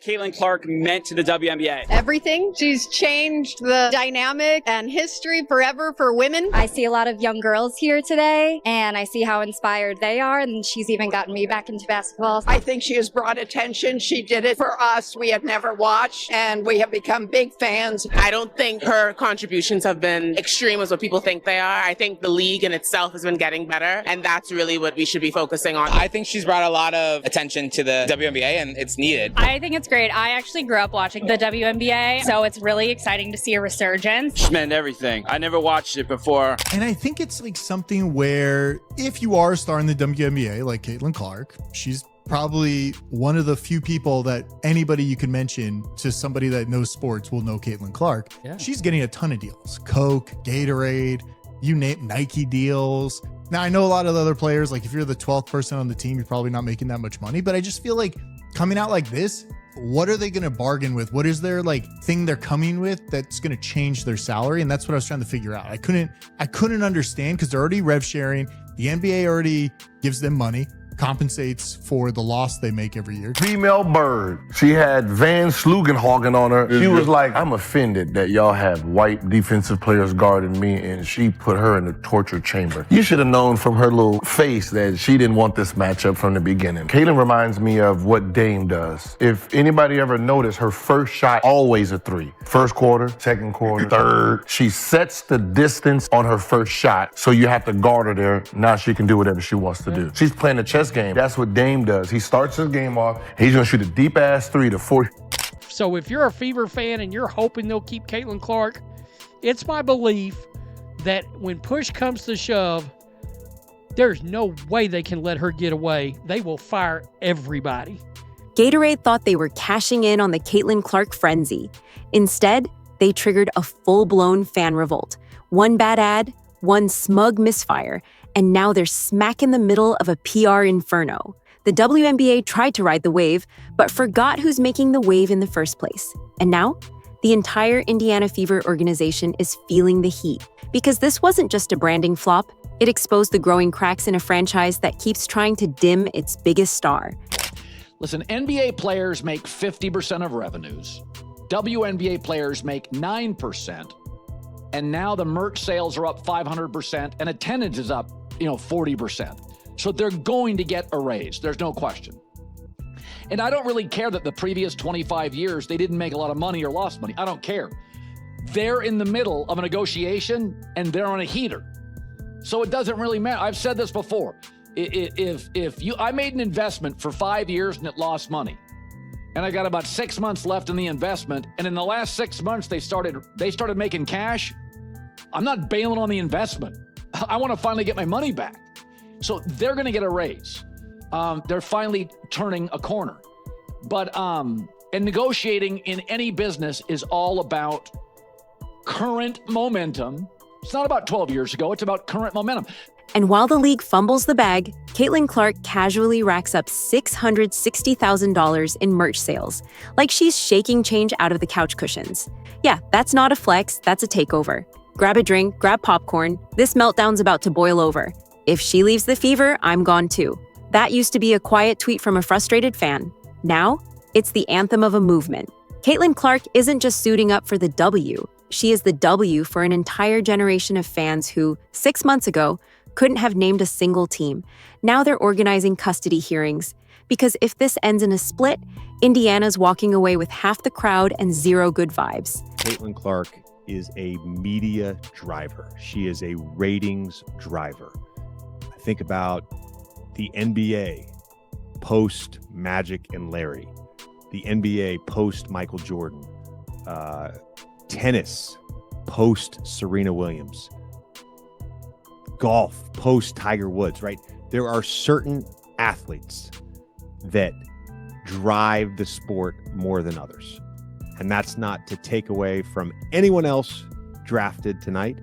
Caitlin Clark meant to the WNBA? Everything. She's changed the dynamic and history forever for women. I see a lot of young girls here today, and I see how inspired they are, and she's even gotten me back into basketball. I think she has brought attention. She did it for us. We had never watched, and we have become big fans. I don't think her contributions have been extreme as what people think they are. I think the league in itself has been getting better, and that's really what we should be focusing on. I think she's brought a lot of attention to the WNBA, and it's needed. I think it's great. I actually grew up watching the WNBA, so it's really exciting to see a resurgence. She meant everything. I never watched it before. And I think it's like something where if you are a star in the WNBA, like Caitlin Clark, she's probably one of the few people that anybody you can mention to somebody that knows sports will know Caitlin Clark. Yeah. She's getting a ton of deals. Coke, Gatorade, you name Nike deals. Now, I know a lot of the other players, like if you're the 12th person on the team, you're probably not making that much money, but I just feel like coming out like this, what are they going to bargain with? What is their like thing they're coming with that's going to change their salary? And that's what I was trying to figure out. I couldn't understand because they're already rev sharing. The NBA already gives them money, compensates for the loss they make every year. Female bird. She had Van Slugenhagen on her. She was like, I'm offended that y'all have white defensive players guarding me, and she put her in the torture chamber. You should have known from her little face that she didn't want this matchup from the beginning. Caitlin reminds me of what Dame does. If anybody ever noticed, her first shot, always a three. First quarter, second quarter, third. She sets the distance on her first shot, so you have to guard her there. Now she can do whatever she wants to do. She's playing the chess game. That's what Dame does. He starts his game off. He's going to shoot a deep ass three to four. So if you're a Fever fan and you're hoping they'll keep Caitlin Clark, it's my belief that when push comes to shove, there's no way they can let her get away. They will fire everybody. Gatorade thought they were cashing in on the Caitlin Clark frenzy. Instead, they triggered a full-blown fan revolt. One bad ad, one smug misfire, and now they're smack in the middle of a PR inferno. The WNBA tried to ride the wave, but forgot who's making the wave in the first place. And now, the entire Indiana Fever organization is feeling the heat. Because this wasn't just a branding flop, it exposed the growing cracks in a franchise that keeps trying to dim its biggest star. Listen, NBA players make 50% of revenues. WNBA players make 9%. And now the merch sales are up 500% and attendance is up 40%. So they're going to get a raise. There's no question. And I don't really care that the previous 25 years, they didn't make a lot of money or lost money. I don't care. They're in the middle of a negotiation and they're on a heater. So it doesn't really matter. I've said this before. I made an investment for 5 years and it lost money. And I got about 6 months left in the investment. And in the last 6 months, they started making cash. I'm not bailing on the investment. I want to finally get my money back. So they're going to get a raise. They're finally turning a corner. But and negotiating in any business is all about current momentum. It's not about 12 years ago. It's about current momentum. And while the league fumbles the bag, Caitlin Clark casually racks up $660,000 in merch sales, like she's shaking change out of the couch cushions. Yeah, that's not a flex, that's a takeover. Grab a drink, grab popcorn. This meltdown's about to boil over. If she leaves the Fever, I'm gone too. That used to be a quiet tweet from a frustrated fan. Now, it's the anthem of a movement. Caitlin Clark isn't just suiting up for the W. She is the W for an entire generation of fans who, 6 months ago, couldn't have named a single team. Now they're organizing custody hearings. Because if this ends in a split, Indiana's walking away with half the crowd and zero good vibes. Caitlin Clark is a media driver. She is a ratings driver. I think about the NBA post Magic and Larry, the NBA post Michael Jordan, tennis post Serena Williams, golf post Tiger Woods, right? There are certain athletes that drive the sport more than others. And that's not to take away from anyone else drafted tonight.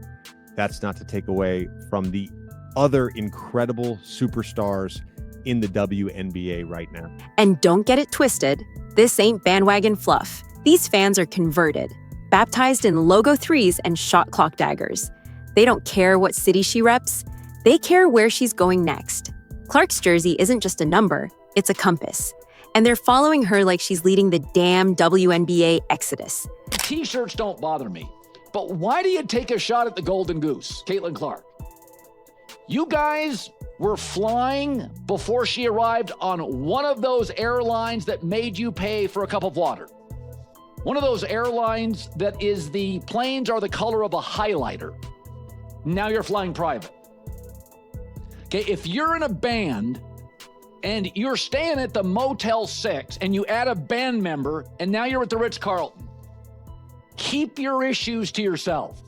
That's not to take away from the other incredible superstars in the WNBA right now. And don't get it twisted. This ain't bandwagon fluff. These fans are converted, baptized in logo threes and shot clock daggers. They don't care what city she reps. They care where she's going next. Clark's jersey isn't just a number, it's a compass. And they're following her like she's leading the damn WNBA exodus. T-shirts don't bother me. But why do you take a shot at the Golden Goose, Caitlin Clark? You guys were flying before she arrived on one of those airlines that made you pay for a cup of water. One of those airlines that is the planes are the color of a highlighter. Now you're flying private. Okay, if you're in a band and you're staying at the Motel 6 and you add a band member and now you're at the Ritz-Carlton, keep your issues to yourself.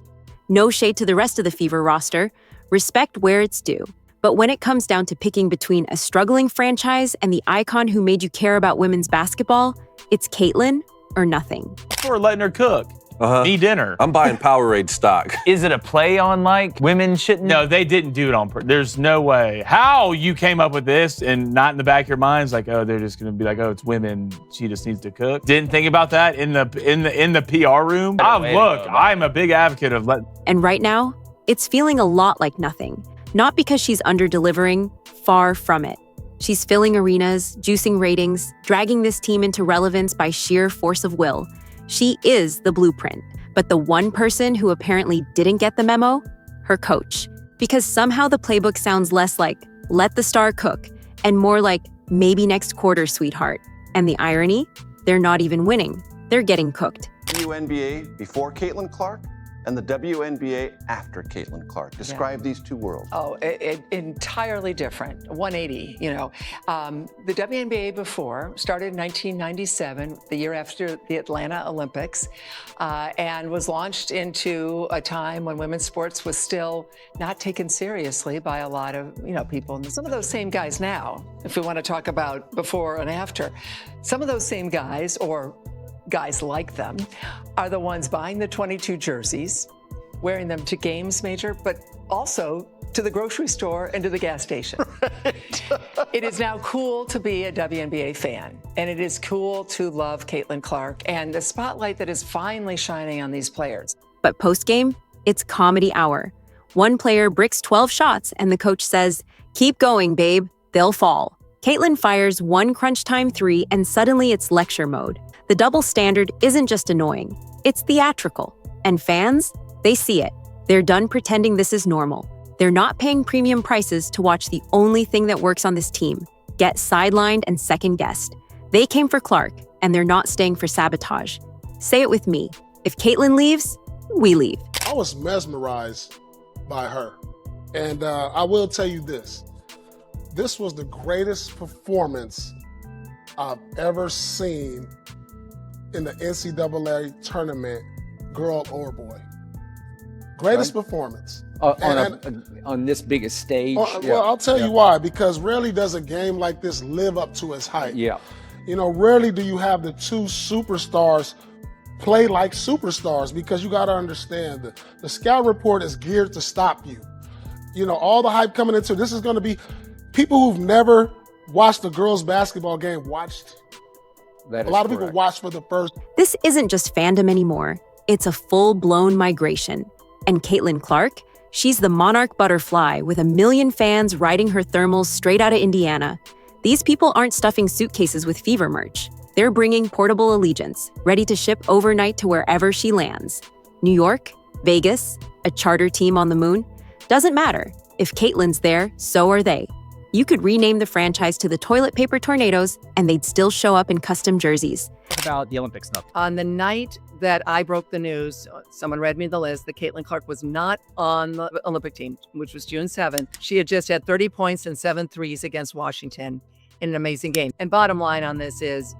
No shade to the rest of the Fever roster. Respect where it's due. But when it comes down to picking between a struggling franchise and the icon who made you care about women's basketball, it's Caitlin or nothing. We're letting her cook. Me dinner. I'm buying Powerade stock. Is it a play on like women shouldn't? No, they didn't do it on purpose. There's no way. How you came up with this and not in the back of your minds like, oh, they're just gonna be like, oh, it's women. She just needs to cook. Didn't think about that in the PR room. Look, I'm a big advocate of letting. And right now, it's feeling a lot like nothing. Not because she's under-delivering, far from it. She's filling arenas, juicing ratings, dragging this team into relevance by sheer force of will. She is the blueprint, but the one person who apparently didn't get the memo, her coach. Because somehow the playbook sounds less like, let the star cook, and more like, maybe next quarter, sweetheart. And the irony? They're not even winning. They're getting cooked. WNBA before Caitlin Clark and the WNBA after Caitlin Clark. Describe these two worlds. Oh, entirely different, 180, you know. The WNBA before started in 1997, the year after the Atlanta Olympics, and was launched into a time when women's sports was still not taken seriously by a lot of, people. And some of those same guys now, if we want to talk about before and after, some of those same guys, or guys like them, are the ones buying the 22 jerseys, wearing them to games, Major, but also to the grocery store and to the gas station. It is now cool to be a WNBA fan, and it is cool to love Caitlin Clark and the spotlight that is finally shining on these players. But post-game, it's comedy hour. One player bricks 12 shots, and the coach says, keep going, babe, they'll fall. Caitlin fires one crunch time three, and suddenly it's lecture mode. The double standard isn't just annoying, it's theatrical. And fans, they see it. They're done pretending this is normal. They're not paying premium prices to watch the only thing that works on this team, get sidelined and second-guessed. They came for Clark, and they're not staying for sabotage. Say it with me. If Caitlin leaves, we leave. I was mesmerized by her. And I will tell you this. This was the greatest performance I've ever seen in the NCAA tournament, girl or boy. Greatest performance. On this biggest stage? Well, I'll tell you why. Because rarely does a game like this live up to its hype. Yeah. Rarely do you have the two superstars play like superstars, because you got to understand that the scout report is geared to stop you. All the hype coming into this is going to be people who've never watched a girls' basketball game watched. A lot of people watch for the first. This isn't just fandom anymore. It's a full-blown migration. And Caitlin Clark, she's the monarch butterfly with 1 million fans riding her thermals straight out of Indiana. These people aren't stuffing suitcases with Fever merch. They're bringing portable allegiance, ready to ship overnight to wherever she lands. New York, Vegas, a charter team on the moon. Doesn't matter. If Caitlin's there, so are they. You could rename the franchise to the Toilet Paper Tornadoes, and they'd still show up in custom jerseys. What about the Olympic stuff? On the night that I broke the news, someone read me the list that Caitlin Clark was not on the Olympic team, which was June 7th. She had just had 30 points and 7 threes against Washington in an amazing game. And bottom line on this is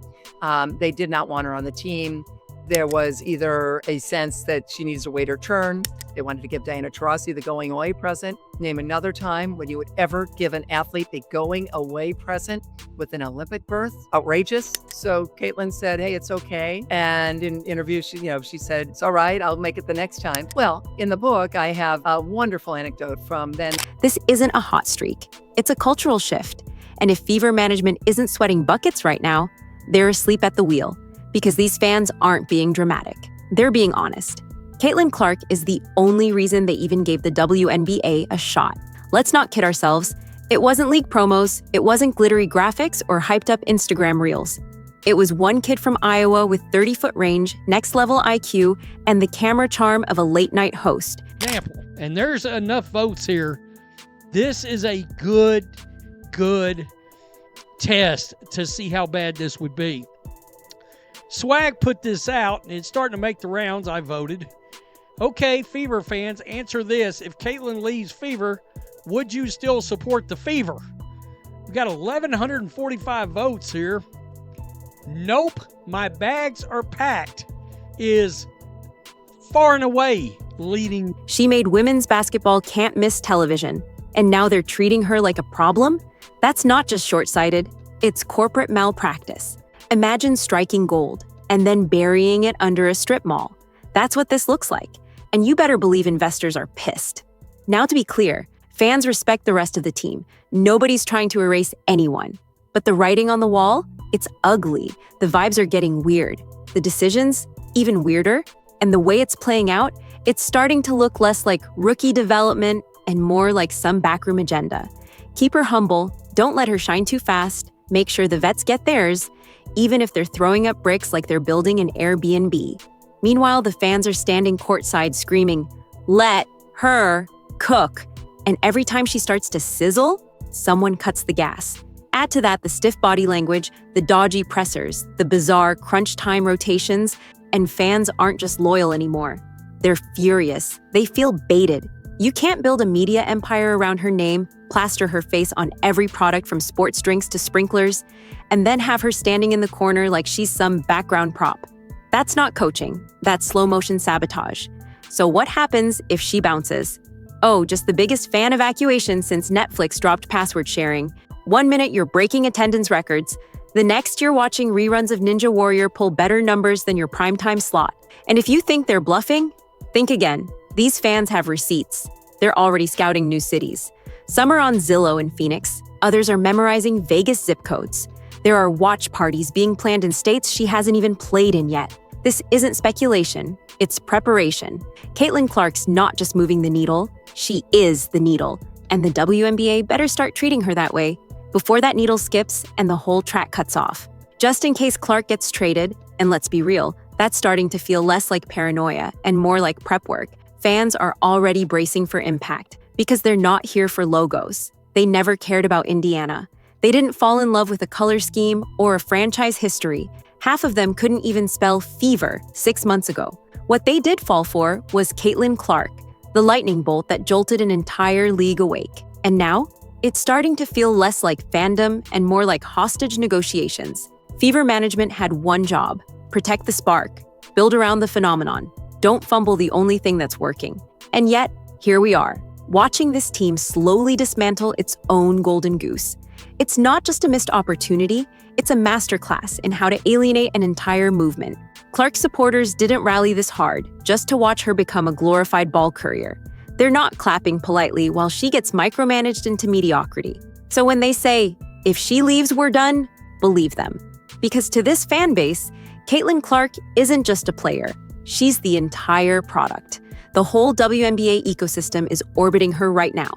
they did not want her on the team. There was either a sense that she needs to wait her turn. They wanted to give Diana Taurasi the going away present. Name another time when you would ever give an athlete a going away present with an Olympic berth. Outrageous. So Caitlin said, hey, it's okay. And in interviews, she said, it's all right, I'll make it the next time. Well, in the book, I have a wonderful anecdote from then. This isn't a hot streak. It's a cultural shift. And if Fever management isn't sweating buckets right now, they're asleep at the wheel. Because these fans aren't being dramatic. They're being honest. Caitlin Clark is the only reason they even gave the WNBA a shot. Let's not kid ourselves. It wasn't league promos, it wasn't glittery graphics or hyped up Instagram reels. It was one kid from Iowa with 30-foot range, next-level IQ, and the camera charm of a late-night host. Example, and there's enough votes here. This is a good test to see how bad this would be. Swag put this out, and it's starting to make the rounds. I voted. Okay, Fever fans, answer this. If Caitlin leaves Fever, would you still support the Fever? We got 1,145 votes here. Nope, my bags are packed is far and away leading. She made women's basketball can't miss television, and now they're treating her like a problem? That's not just short-sighted, it's corporate malpractice. Imagine striking gold and then burying it under a strip mall. That's what this looks like, and you better believe investors are pissed. Now to be clear, fans respect the rest of the team. Nobody's trying to erase anyone. But the writing on the wall? It's ugly. The vibes are getting weird. The decisions? Even weirder. And the way it's playing out? It's starting to look less like rookie development and more like some backroom agenda. Keep her humble. Don't let her shine too fast. Make sure the vets get theirs, even if they're throwing up bricks like they're building an Airbnb. Meanwhile, the fans are standing courtside screaming, "Let her cook." And every time she starts to sizzle, someone cuts the gas. Add to that the stiff body language, the dodgy pressers, the bizarre crunch time rotations, and fans aren't just loyal anymore. They're furious. They feel baited. You can't build a media empire around her name, plaster her face on every product from sports drinks to sprinklers, and then have her standing in the corner like she's some background prop. That's not coaching. That's slow-motion sabotage. So what happens if she bounces? Oh, just the biggest fan evacuation since Netflix dropped password sharing. 1 minute you're breaking attendance records. The next you're watching reruns of Ninja Warrior pull better numbers than your primetime slot. And if you think they're bluffing, think again. These fans have receipts. They're already scouting new cities. Some are on Zillow in Phoenix. Others are memorizing Vegas zip codes. There are watch parties being planned in states she hasn't even played in yet. This isn't speculation. It's preparation. Caitlin Clark's not just moving the needle. She is the needle. And the WNBA better start treating her that way before that needle skips and the whole track cuts off. Just in case Clark gets traded, and let's be real, that's starting to feel less like paranoia and more like prep work. Fans are already bracing for impact because they're not here for logos. They never cared about Indiana. They didn't fall in love with a color scheme or a franchise history. Half of them couldn't even spell fever 6 months ago. What they did fall for was Caitlin Clark, the lightning bolt that jolted an entire league awake. And now, it's starting to feel less like fandom and more like hostage negotiations. Fever management had one job: protect the spark, build around the phenomenon. Don't fumble the only thing that's working. And yet, here we are, watching this team slowly dismantle its own golden goose. It's not just a missed opportunity, it's a masterclass in how to alienate an entire movement. Clark supporters didn't rally this hard just to watch her become a glorified ball courier. They're not clapping politely while she gets micromanaged into mediocrity. So when they say, "If she leaves, we're done," believe them. Because to this fan base, Caitlin Clark isn't just a player. She's the entire product. The whole WNBA ecosystem is orbiting her right now.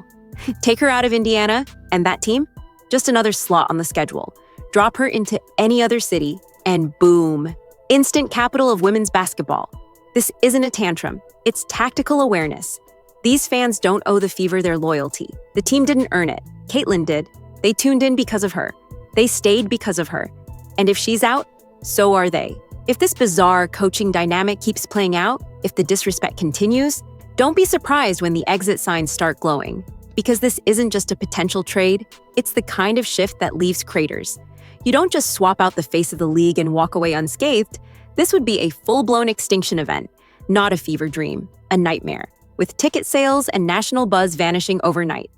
Take her out of Indiana, and that team? Just another slot on the schedule. Drop her into any other city, and boom. Instant capital of women's basketball. This isn't a tantrum. It's tactical awareness. These fans don't owe the Fever their loyalty. The team didn't earn it. Caitlin did. They tuned in because of her. They stayed because of her. And if she's out, so are they. If this bizarre coaching dynamic keeps playing out, if the disrespect continues, don't be surprised when the exit signs start glowing. Because this isn't just a potential trade, it's the kind of shift that leaves craters. You don't just swap out the face of the league and walk away unscathed. This would be a full-blown extinction event, not a fever dream, a nightmare, with ticket sales and national buzz vanishing overnight.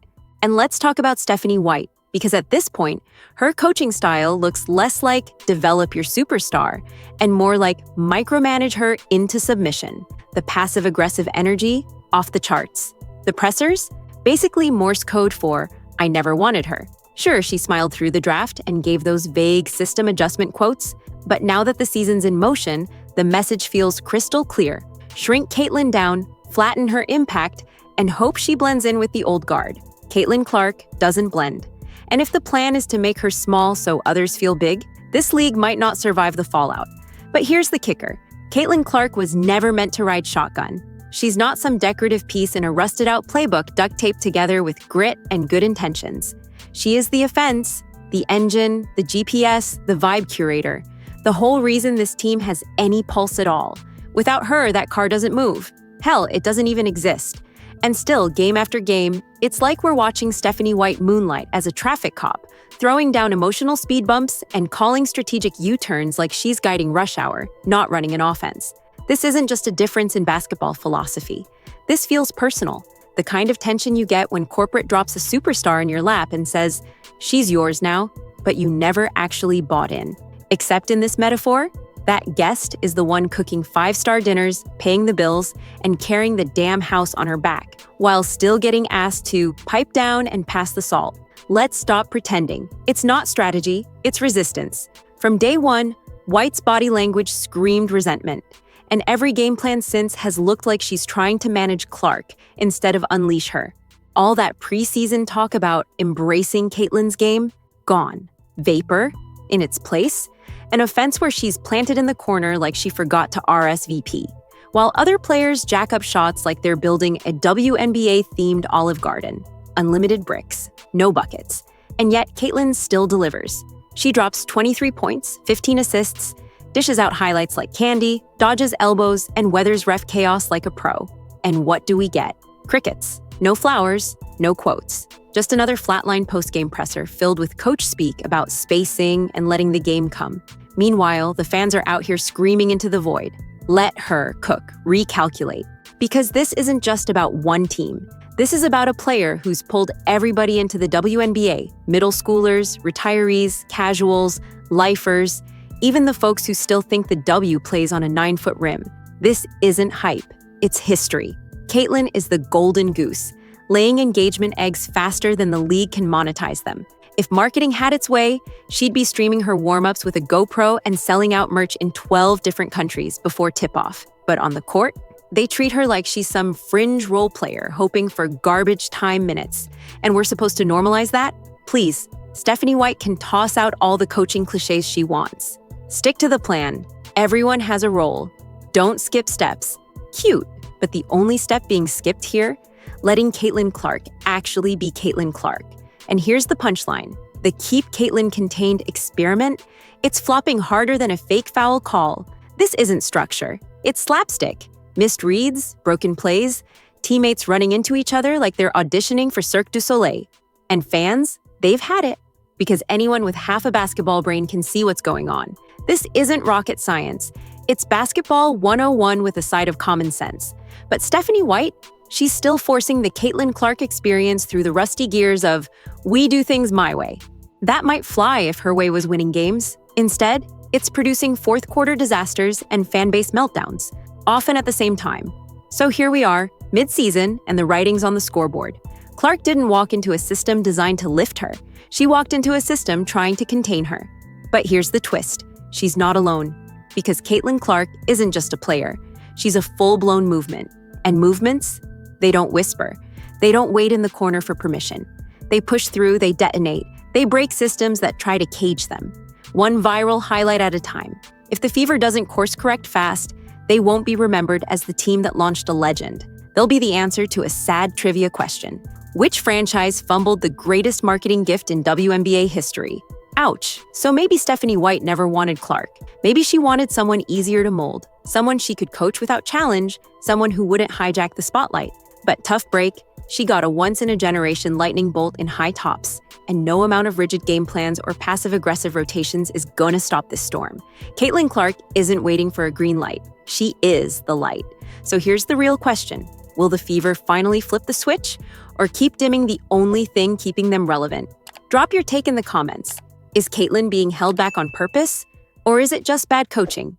And let's talk about Stephanie White, because at this point, her coaching style looks less like develop your superstar and more like micromanage her into submission. The passive-aggressive energy, off the charts. The pressers? Basically Morse code for I never wanted her. Sure, she smiled through the draft and gave those vague system adjustment quotes, but now that the season's in motion, the message feels crystal clear. Shrink Caitlin down, flatten her impact, and hope she blends in with the old guard. Caitlin Clark doesn't blend. And if the plan is to make her small so others feel big, this league might not survive the fallout. But here's the kicker. Caitlin Clark was never meant to ride shotgun. She's not some decorative piece in a rusted-out playbook duct taped together with grit and good intentions. She is the offense, the engine, the GPS, the vibe curator. The whole reason this team has any pulse at all. Without her, that car doesn't move. Hell, it doesn't even exist. And still, game after game, it's like we're watching Stephanie White moonlight as a traffic cop, throwing down emotional speed bumps and calling strategic U-turns like she's guiding rush hour, not running an offense. This isn't just a difference in basketball philosophy. This feels personal, the kind of tension you get when corporate drops a superstar in your lap and says, she's yours now, but you never actually bought in. Except in this metaphor, that guest is the one cooking 5-star dinners, paying the bills, and carrying the damn house on her back, while still getting asked to pipe down and pass the salt. Let's stop pretending. It's not strategy, it's resistance. From day one, White's body language screamed resentment, and every game plan since has looked like she's trying to manage Clark instead of unleash her. All that preseason talk about embracing Caitlin's game, gone. Vapor, in its place, an offense where she's planted in the corner like she forgot to RSVP, while other players jack up shots like they're building a WNBA-themed Olive Garden. Unlimited bricks, no buckets. And yet, Caitlin still delivers. She drops 23 points, 15 assists, dishes out highlights like candy, dodges elbows, and weathers ref chaos like a pro. And what do we get? Crickets. No flowers, no quotes. Just another flatline postgame presser filled with coach speak about spacing and letting the game come. Meanwhile, the fans are out here screaming into the void. Let her cook, recalculate. Because this isn't just about one team. This is about a player who's pulled everybody into the WNBA, middle schoolers, retirees, casuals, lifers, even the folks who still think the W plays on a 9-foot rim. This isn't hype, it's history. Caitlin is the golden goose, laying engagement eggs faster than the league can monetize them. If marketing had its way, she'd be streaming her warm-ups with a GoPro and selling out merch in 12 different countries before tip-off. But on the court, they treat her like she's some fringe role player hoping for garbage time minutes. And we're supposed to normalize that? Please, Stephanie White can toss out all the coaching cliches she wants. Stick to the plan. Everyone has a role. Don't skip steps. Cute, but the only step being skipped here? Letting Caitlin Clark actually be Caitlin Clark. And here's the punchline. The keep Caitlin contained experiment, it's flopping harder than a fake foul call. This isn't structure. It's slapstick. Missed reads, broken plays, teammates running into each other like they're auditioning for Cirque du Soleil. And fans, they've had it. Because anyone with half a basketball brain can see what's going on. This isn't rocket science. It's basketball 101 with a side of common sense. But Stephanie White, she's still forcing the Caitlin Clark experience through the rusty gears of, we do things my way. That might fly if her way was winning games. Instead, it's producing fourth-quarter disasters and fan-base meltdowns, often at the same time. So here we are, mid-season, and the writing's on the scoreboard. Clark didn't walk into a system designed to lift her. She walked into a system trying to contain her. But here's the twist. She's not alone. Because Caitlin Clark isn't just a player. She's a full-blown movement. And movements, they don't whisper. They don't wait in the corner for permission. They push through, they detonate. They break systems that try to cage them. One viral highlight at a time. If the Fever doesn't course correct fast, they won't be remembered as the team that launched a legend. They'll be the answer to a sad trivia question. Which franchise fumbled the greatest marketing gift in WNBA history? Ouch. So maybe Stephanie White never wanted Clark. Maybe she wanted someone easier to mold, someone she could coach without challenge, someone who wouldn't hijack the spotlight. But tough break, she got a once-in-a-generation lightning bolt in high tops, and no amount of rigid game plans or passive-aggressive rotations is gonna stop this storm. Caitlin Clark isn't waiting for a green light. She is the light. So here's the real question. Will the Fever finally flip the switch, or keep dimming the only thing keeping them relevant? Drop your take in the comments. Is Caitlin being held back on purpose, or is it just bad coaching?